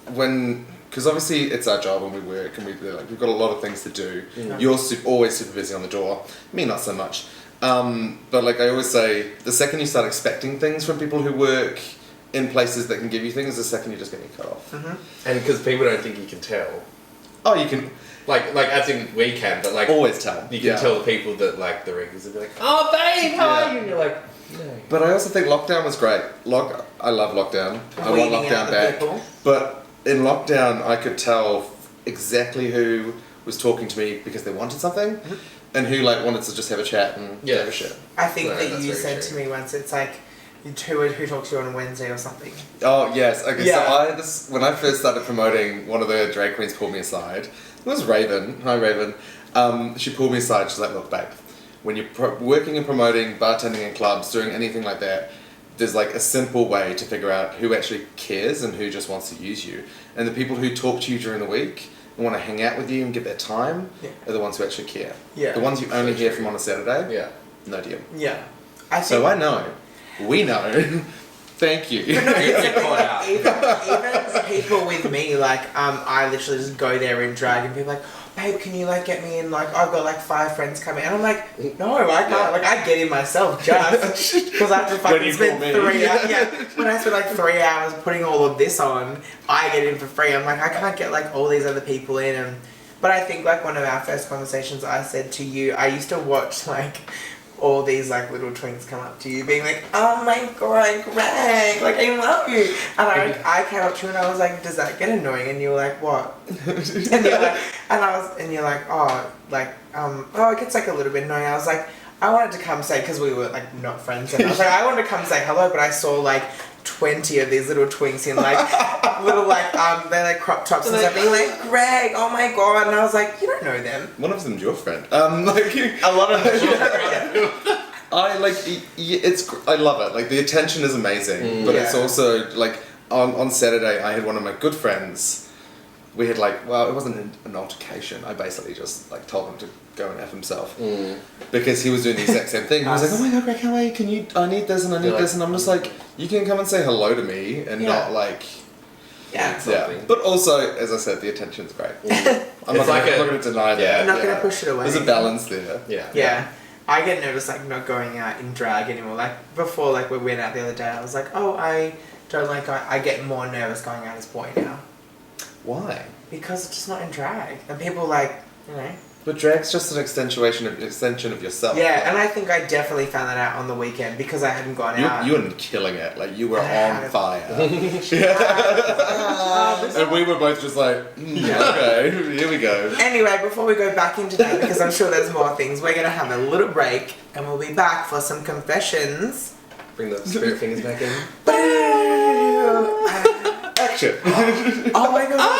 because obviously it's our job and we work and we've got a lot of things to do. You're always super busy on the door. Me, not so much. But like I always say, the second you start expecting things from people who work in places that can give you things, the second you're just getting cut off. And because people don't think you can tell. Oh, you can Like as in we can, but like always tell. you can tell the people that like the regulars will be like, oh babe, how are you? And you're like, no. But I also think lockdown was great. I love lockdown. I want Weeding out lockdown the back. people. But in lockdown, I could tell exactly who was talking to me because they wanted something, and who like wanted to just have a chat and give a shit. I think No, that that's you very said true. to me once, it's like, who talks to you on a Wednesday or something. Oh yes, okay. Yeah. So when I first started promoting, one of the drag queens pulled me aside. It was Raven. Hi Raven. She pulled me aside. She's like, "Look, babe, when you're working and promoting, bartending in clubs, doing anything like that, there's like a simple way to figure out who actually cares and who just wants to use you. And the people who talk to you during the week and want to hang out with you and give their time are the ones who actually care. Yeah. The ones you only hear from on a Saturday. Yeah. No deal. Yeah. I think So I know. We know. Thank you. But no, it's Get caught out. even people with me, like, I literally just go there in drag and people are like, babe, can you like get me in? Like, I've got like 5 friends coming, and I'm like, no, I can't. Yeah. Like, I get in myself just because I have to When fucking you spend call me. 3 hours. Yeah, when I spend like 3 hours putting all of this on, I get in for free. I'm like, I can't get like all these other people in, and but I think like one of our first conversations, I said to you, I used to watch like all these like little twins come up to you being like, oh my god, Greg, like I love you. And I came up to you and I was like, does that get annoying? And you were like, what? And you're like, and you're like, oh, like, oh, it gets like a little bit annoying. I was like, I wanted to come say, because we were like not friends, and I was like, I wanted to come say hello, but I saw like 20 of these little twinks in like little like they're like crop tops and stuff being like, Greg, oh my god, and I was like, you don't know them. One of them's your friend. Like A lot of them. I like I love it. Like the attention is amazing, but it's Yeah. also like on Saturday I had one of my good friends. We had like, well, it wasn't an altercation. I basically just like told him to go and F himself because he was doing the exact same thing. He was like, oh my god, Greg, how are you? I need this and I need this, and I'm just like, you can come and say hello to me and not like. Yeah. Something. But also, as I said, the attention's great. I'm It's not like going to deny that. I'm not gonna push it away. There's a balance there. Yeah. I get nervous like not going out in drag anymore. Like before, like we went out the other day, I was like, oh, I don't like going. I get more nervous going out as boy now Why? because it's just not in drag, and people like, you know. But drag's just an extension of yourself. Yeah, and I think I definitely found that out on the weekend because I hadn't gone out. You were killing it. Like you were Yeah. on fire. Oh, And we were both just like, okay, here we go. Anyway, before we go back into that, because I'm sure there's more things, we're gonna have a little break, and we'll be back for some confessions. Bring the spirit fingers back in. Action. Oh my god! Oh.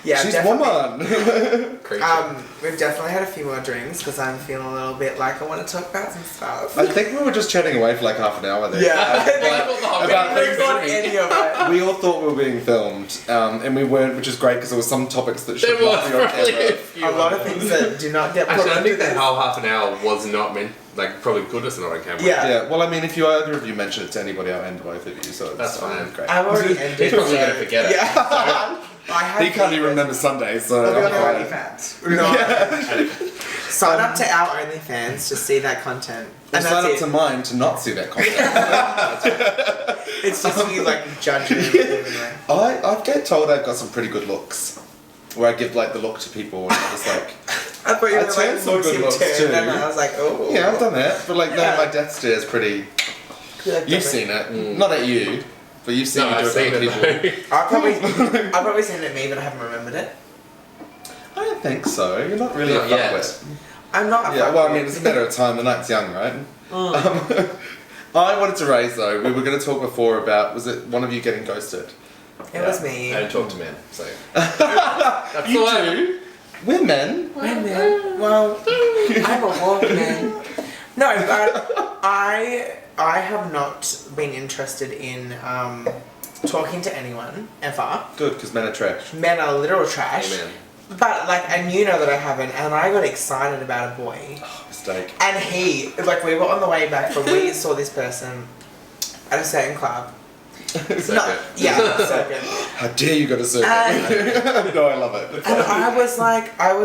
Yeah, She's definitely. woman. Creature. We've definitely had a few more drinks because I'm feeling a little bit like I want to talk about some stuff. I think we were just chatting away for like half an hour there. About We got any of it. We all thought we were being filmed, and we weren't, which is great because there were some topics that should There not was be on probably a camera. few. A lot of things that do not get put Actually, I onto think that this. whole half an hour was not meant. Like, probably could have not on camera. Yeah. Yeah, well, I mean, if you either of you mention it to anybody, I'll end both of you, so it's That's fine. Great. I've already ended. He's probably so- going to forget it. Yeah. I have He can't even videos. remember Sundays, so. I'll be on I'm our fine. OnlyFans. No. Sign up to our OnlyFans to see that content. Or And sign up that's to it. mine to not see that content. It's just you like judging everything. I get told I've got some pretty good looks. Where I give like the look to people and I'm just like, I thought you I were turned like some good looking looks turned, too. and I was like, oh. yeah, I've done that. But like, Yeah. no, my death stare is pretty You've seen it. Not at you, but you've seen No, me do I've seen it to other it. people. I've probably seen it at me, but I haven't remembered it. I don't think so. You're not really Not a yet. fuckwit. I'm not. Yeah, well, I mean, it's a matter of time. The night's young, right? I wanted to raise, though, we were going to talk before about, was it one of you getting ghosted? It was me. I don't talk to men, so. That's You the one. do? We're men. Women. Well, I'm a woman. No, but I have not been interested in talking to anyone ever. Good, because men are trash. Men are literal trash. Amen. But like, and you know that I haven't, and I got excited about a boy. Oh, mistake. And he, like, we were on the way back, but we saw this person at a certain club. Circuit. Yeah, circuit. How dare you go to circuit? No, I love it. And I was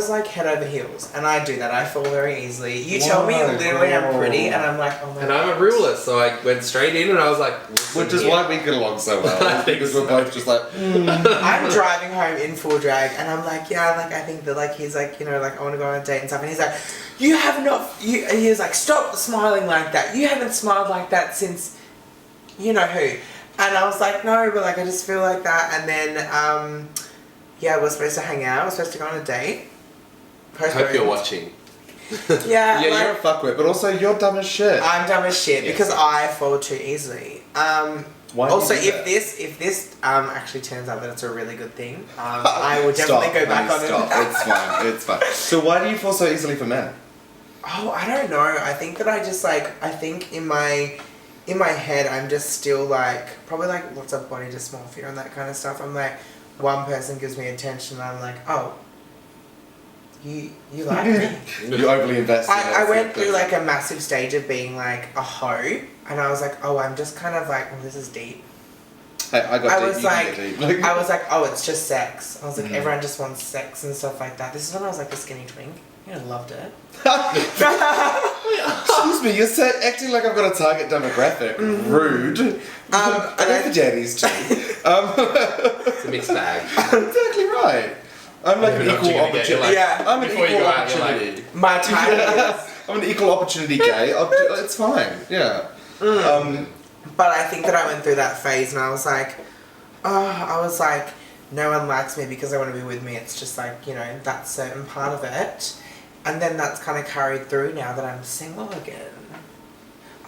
like head over heels, and I do that. I fall very easily. You tell me Why, literally I'm bro? pretty, and I'm like, oh my And god. I'm a realist, so I went straight in and I was like, Which is why we get along so well. I think Because so. we're both just like, I'm driving home in full drag, and I'm like, yeah, like I think that like he's like, you know, like I want to go on a date and stuff, and he's like, you have not, you. And he was like, stop smiling like that. You haven't smiled like that since, you know who. And I was like, no, but like I just feel like that. And then, yeah, we're supposed to hang out. We're supposed to go on a date. I hope you're watching. Yeah, yeah, like, you're a fuckwit, but also you're dumb as shit. I'm dumb as shit Yes. because I fall too easily. Why do Also, you do if this actually turns out that it's a really good thing, I will definitely Stop, go back honey, on stop. it. It's fine, it's fine. So why do you fall so easily for men? Oh, I don't know. I think that I just like, I think in my head I'm just still like, probably like lots of body dysmorphia and that kind of stuff. I'm like, one person gives me attention and I'm like, oh, you like me. You overly invested. I went through like a massive stage of being like a hoe, and I was like, oh, I'm just kind of like, well, this is deep. Hey, I got I deep, was you can like, get deep. I was like, oh, it's just sex. I was like, Mhm. everyone just wants sex and stuff like that. This is when I was like a skinny twink. You know, loved it. Excuse me, you're acting like I've got a target demographic. Rude. I go for daddies too. It's a mixed bag. Exactly right. I'm like You an know what equal you're gonna get, you're opportunity. like- Yeah. I'm an Before you equal go out, you're like- opportunity. My type is. I'm an equal opportunity gay. It's fine. Yeah. But I think that I went through that phase and I was like, no one likes me because they want to be with me. It's just like, you know, that certain part of it. And then that's kind of carried through now that I'm single again.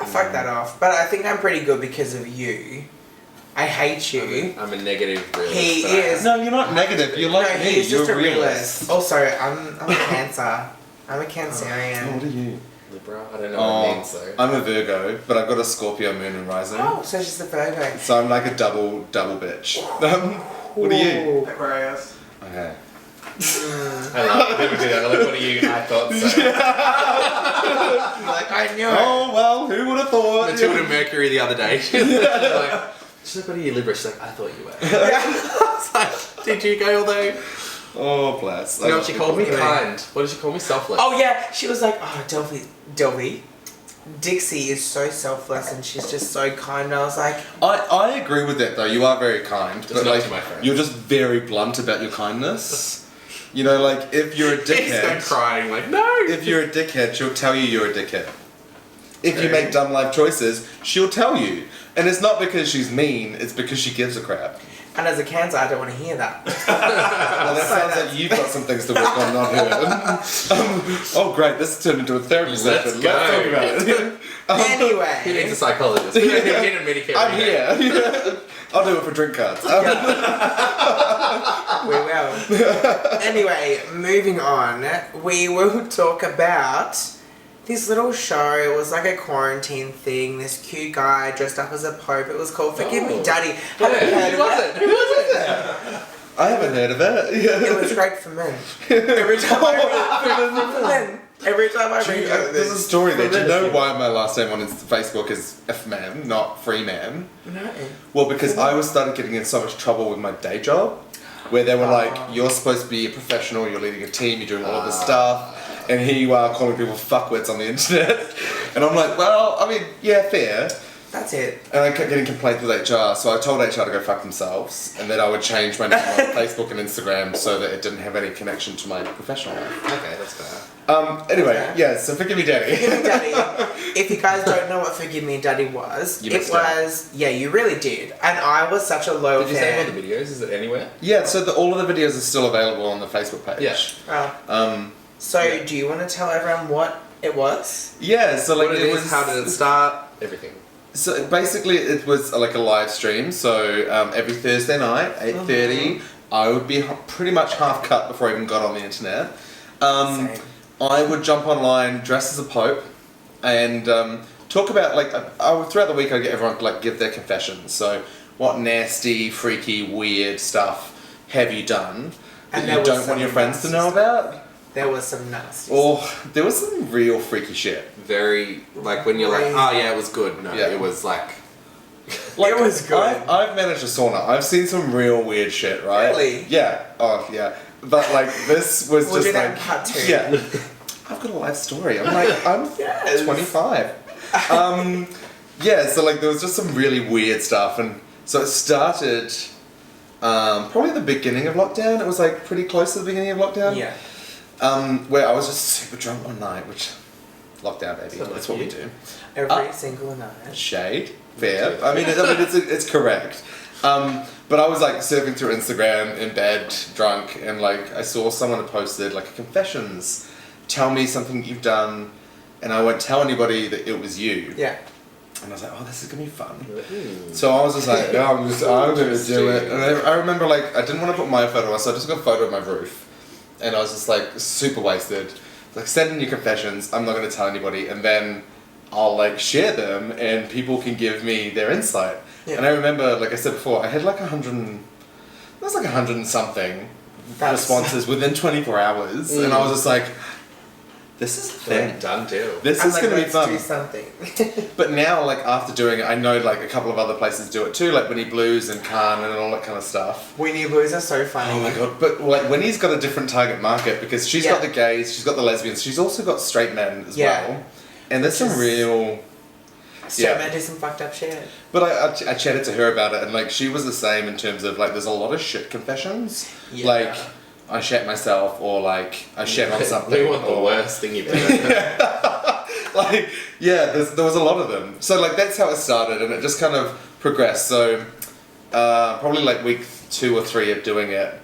I fucked that off. But I think I'm pretty good because of you. I hate you. I'm a negative realist. He but I is. am. No, you're not negative. You're like no, me. he's just you're a realist. Also, I'm a Cancer. I'm a Cancerian. Oh, what are you? Libra? I don't know what it means though. I'm a Virgo, but I've got a Scorpio moon and rising. Oh, so she's a Virgo. So I'm like a double bitch. What are you? Ooh. Aquarius. Okay. I love it. People do that. They're like, what are you? I thought so. Like, I knew it. Oh well, who would have thought? Matilda Mercury the other day. She's like, what are you, Libra? She's like, I thought you were. I was like, did you go although? Oh bless. You know what she called me? Anyway. Kind. What did she call me? Selfless. Oh yeah, she was like, oh, Delphi. Dixie is so selfless and she's just so kind. And I was like, I agree with that though. You are very kind, Just but not like to my friends. you're just very blunt about your kindness. You know, like if you're a He's going dickhead, crying like, no. if you're a dickhead, she'll tell you you're a dickhead. If you True. make dumb life choices, she'll tell you. And it's not because she's mean, it's because she gives a crap. and as a Cancer, I don't want to hear that. Well, that sounds like you've got some things to work on, not her. Oh great, this turned into a therapy Let's session. go. Let's talk about it. He needs a Anyway, psychologist. We don't need a Medicare. I'm here. I'll do it for drink cards. we will. Anyway, moving on, we will talk about this little show. It was like a quarantine thing. This cute guy dressed up as a pope. It was called Forgive Me, Oh. Daddy. Yeah, Haven't heard who of was it? it? Who was it? I haven't heard of it. It was great for men. Every time I read men. Every time I read There's a story there. Do you know Religion. why my last name on Facebook is F man, not free man? No. Well, because I was started getting in so much trouble with my day job, where they were like, "You're supposed to be a professional. You're leading a team. You're doing all of this stuff, and here you are calling people fuckwits on the internet." And I'm like, "Well, I mean, yeah, fair." That's That's it. And I kept getting complaints with HR, so I told HR to go fuck themselves, and then I would change my name on Facebook and Instagram so that it didn't have any connection to my professional life. Okay, that's fair. Anyway, Okay. yeah, so Forgive Me Daddy. Forgive Me Daddy. If you guys don't know what Forgive Me Daddy was, You it missed out. was, yeah, you really did. And I was such a loyal Did you fan. save all the videos? Is it anywhere? Yeah, so all of the videos are still available on the Facebook page. Yeah. Oh. So, do you want to tell everyone what it was? Yeah, so like What it is, how did it start? Everything. So basically, it was like a live stream. So every Thursday night, 8:30, I would be pretty much half cut before I even got on the internet. Same. I would jump online, dress as a pope, and talk about like throughout the week. I'd get everyone to like give their confessions. So what nasty, freaky, weird stuff have you done that And there you was don't want some your friends to nasty know stuff. about? There was some nasty Or there was some real freaky shit. Very, like when you're like, Crazy. oh yeah, it was good. No, Yeah. it was like... Like, It was good. I've managed a sauna. I've seen some real weird shit, right? Really? Yeah. Oh, yeah. But like this was We'll just do that like in part 2. yeah. I've got a life story. I'm Yes. 25. Yeah. So like there was just some really weird stuff, and so it started probably at the beginning of lockdown. It was like pretty close to the beginning of lockdown. Yeah. Where I was just super drunk one night, which lockdown baby. So That's what we lucky. do. Every single night. Shade, fair. I mean, it's correct. But I was like surfing through Instagram in bed, drunk, and like I saw someone had posted like confessions. Tell me something you've done, and I won't tell anybody that it was you. Yeah. And I was like, oh, this is gonna be fun. Hmm. So I was just like, yeah, I'm gonna do it. And I remember like I didn't want to put my photo on, so I just got a photo of my roof, and I was just like super wasted. Like, send in your confessions. I'm not gonna tell anybody, and then I'll like share them, and people can give me their insight. Yeah. And I remember, like I said before, I had like 100 and something That's- responses within 24 hours, and I was just like, this is a thing. Done deal. This I'm is like, gonna be let's fun. do something. But now, like after doing it, I know like a couple of other places do it too, like Winnie Blues and Khan and all that kind of stuff. Winnie Blues are so funny. Oh my god! But like Winnie's got a different target market because she's got the gays, she's got the lesbians, she's also got straight men as well. And there's some Which is- real. Straight men do some fucked up shit. But I chatted to her about it, and like she was the same in terms of like there's a lot of shit confessions. Yeah. Like I shat myself, or like I shat on something. They want the or, worst thing you've done. Like yeah, there was a lot of them. So like that's how it started, and it just kind of progressed. So probably like week 2 or 3 of doing it,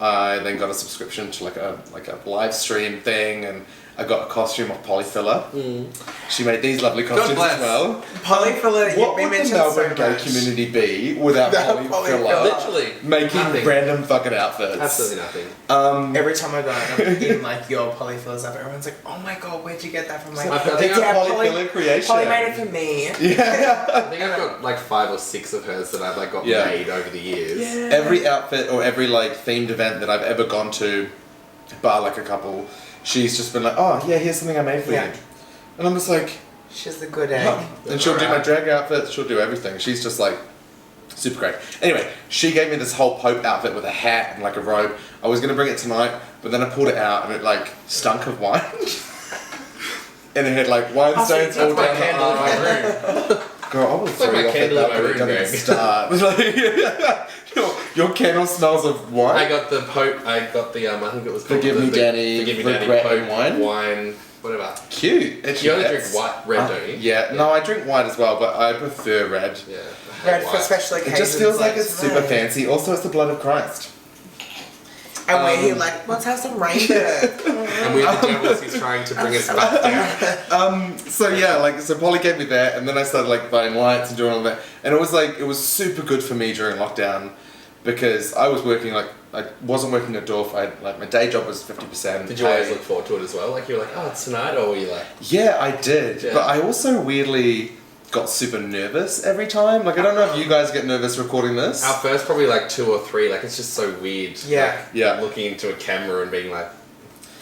I then got a subscription to like a live stream thing, and I got a costume of Polyfiller. She made these lovely costumes bless. as well. Polyfiller, What you've been would the mentioned Melbourne so gay much. community be without Without Polyfiller? Polyfiller. Literally. Making Nothing. random fucking outfits. Absolutely nothing. Every time I go out in like your polyfillers up, everyone's like, "Oh my god, where'd you get that from?" Like, I think It's a yeah, Polyfiller creation. Polly made it for me. Yeah. I think I've got like 5 or 6 of hers that I've like got Yeah. made over the years. Yeah. Every outfit or every like themed event that I've ever gone to, bar like a couple, she's just been like, oh yeah, here's something I made for Yeah. you. And I'm just like, She's the good egg. oh. And she'll do my drag outfits, she'll do everything. She's just like, super great. Anyway, she gave me this whole Pope outfit with a hat and like a robe. I was gonna bring it tonight, but then I pulled it out and it like stunk of wine. And it had like wine Oh, so stains you all took my down the candle in my arm. room. Girl, I will like throw my you off at candle in that, my but it room, doesn't Greg. start. Like, your candle smells of wine. I got the Pope. I got the I think it was called Forgive the, Me Daddy, Forgive Me Daddy regret Pope and wine? Wine. Whatever. Cute. Actually, You only that's- drink white, red, don't you? Yeah, no, I drink white as well, but I prefer red. Yeah. I Red hate for white. special It occasions. just feels like it's super red. fancy. Also, it's the blood of Christ. And we're here like, let's have some rainbow. And we're the devils he's trying to bring us back down. So yeah, like so Polly gave me that, and then I started like buying lights and doing all that, and it was super good for me during lockdown because I was working like I wasn't working at Dorf. I like my day job was 50%. Did you always look forward to it as well? Like you were like, oh, it's tonight, or were you like, Yeah, I did, Yeah. but I also weirdly got super nervous every time. Like I don't know if you guys get nervous recording this. our first probably like 2 or 3, like it's just so weird. Yeah. Like, Yeah. looking into a camera and being like,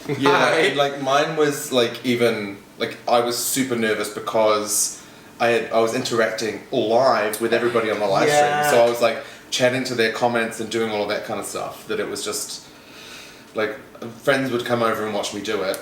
Yeah, Hi. and, like mine was like even like I was super nervous because I was interacting live with everybody on the live Yeah. stream, so I was like chatting to their comments and doing all of that kind of stuff. That it was just like friends would come over and watch me do it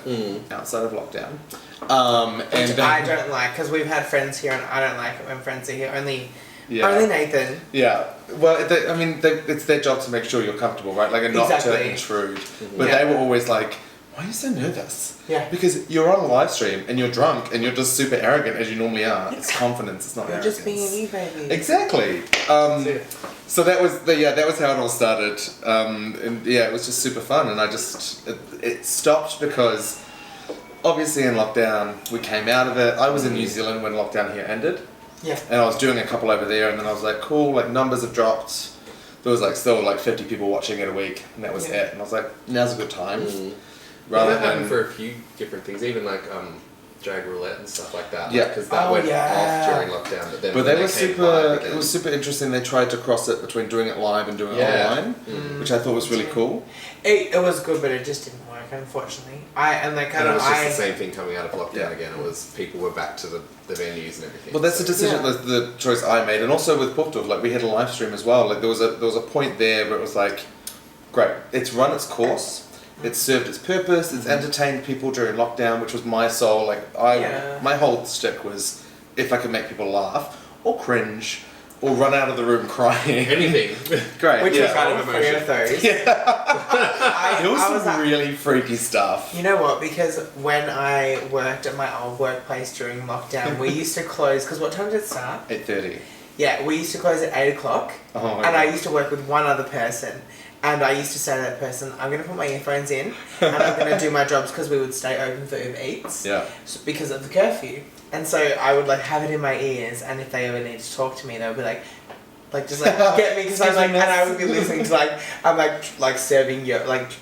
outside of lockdown. Which I don't like, because we've had friends here and I don't like it when friends are here. Only Nathan. Yeah. Well, it's their job to make sure you're comfortable, right? Like, and not to intrude. But they were always like, why are you so nervous? Yeah. Because you're on a live stream and you're drunk and you're just super arrogant as you normally are. It's confidence, it's not arrogance. You're just being you, baby. Exactly. So that was how it all started. And yeah, it was just super fun. And it stopped because obviously in lockdown, we came out of it. I was in New Zealand when lockdown here ended. Yeah. And I was doing a couple over there, and then I was like, cool, like numbers have dropped. There was like still like 50 people watching it a week, and that was it. And I was like, now's a good time. Rather than for a few different things, even like drag roulette and stuff like that. Yeah. Because that went off during lockdown, but then they were super. It was super interesting. They tried to cross it between doing it live and doing it online, which I thought was really cool. It was good, but it just didn't work, unfortunately. And it was just the same thing coming out of lockdown again. It was people were back to the venues and everything. Well, that's the decision, the choice I made, and also with Puptov, like we had a live stream as well. Like there was a point there where it was like, great, it's run its course. It's served its purpose. It's entertained people during lockdown, which was my soul. Like my whole stick was if I could make people laugh or cringe or run out of the room crying. Anything. Great. Which was kind of emotion. It was some really freaky stuff. You know what? Because when I worked at my old workplace during lockdown, we used to close. Because what time did it start? 8:30. Yeah, we used to close at 8 o'clock. Oh my and God. I used to work with one other person. And I used to say to that person, I'm going to put my earphones in and I'm going to do my jobs because we would stay open for Uber Eats. Yeah. Because of the curfew. And so I would like have it in my ears, and if they ever need to talk to me, they would be like just like get me, because I'm like, and I would be listening to like I'm like serving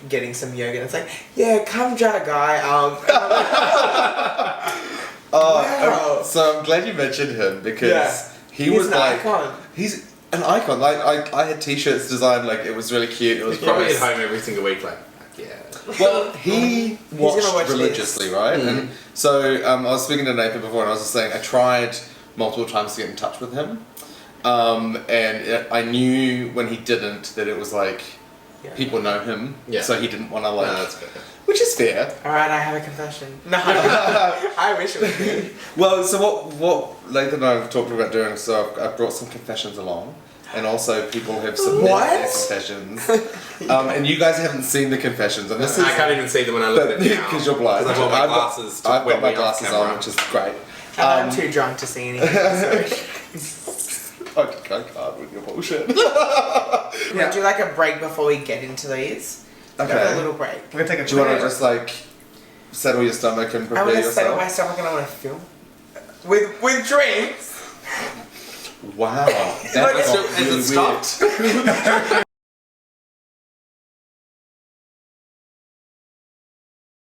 getting some yogurt. And it's like, yeah, come drag guy. Wow. So I'm glad you mentioned him because he was an like icon. He's an icon. Like I had t-shirts designed, like it was really cute. It was He's probably at home every single week, like yeah. Well, he watched religiously, right? Mm-hmm. And so I was speaking to Nathan before, and I was just saying I tried multiple times to get in touch with him, and I knew when he didn't that it was like people know him, so he didn't want to like. No, that's fair. Which is fair. All right, I have a confession. No, I wish it was me. Well, so what Nathan and I have talked about doing, so I've brought some confessions along. And also people have submitted their confessions. And you guys haven't seen the confessions. And this I can't even see them when I look at it now. Because you're blind. I've got my glasses I've got my glasses on, which is great. And I'm too drunk to see anything. I can't with your bullshit. We'll do like a break before we get into these. Okay. Have a little break. We're gonna take a Do you want to just like settle your stomach and I prepare want to yourself? settle my stomach and I want to film. With drinks. Wow. That got really weird.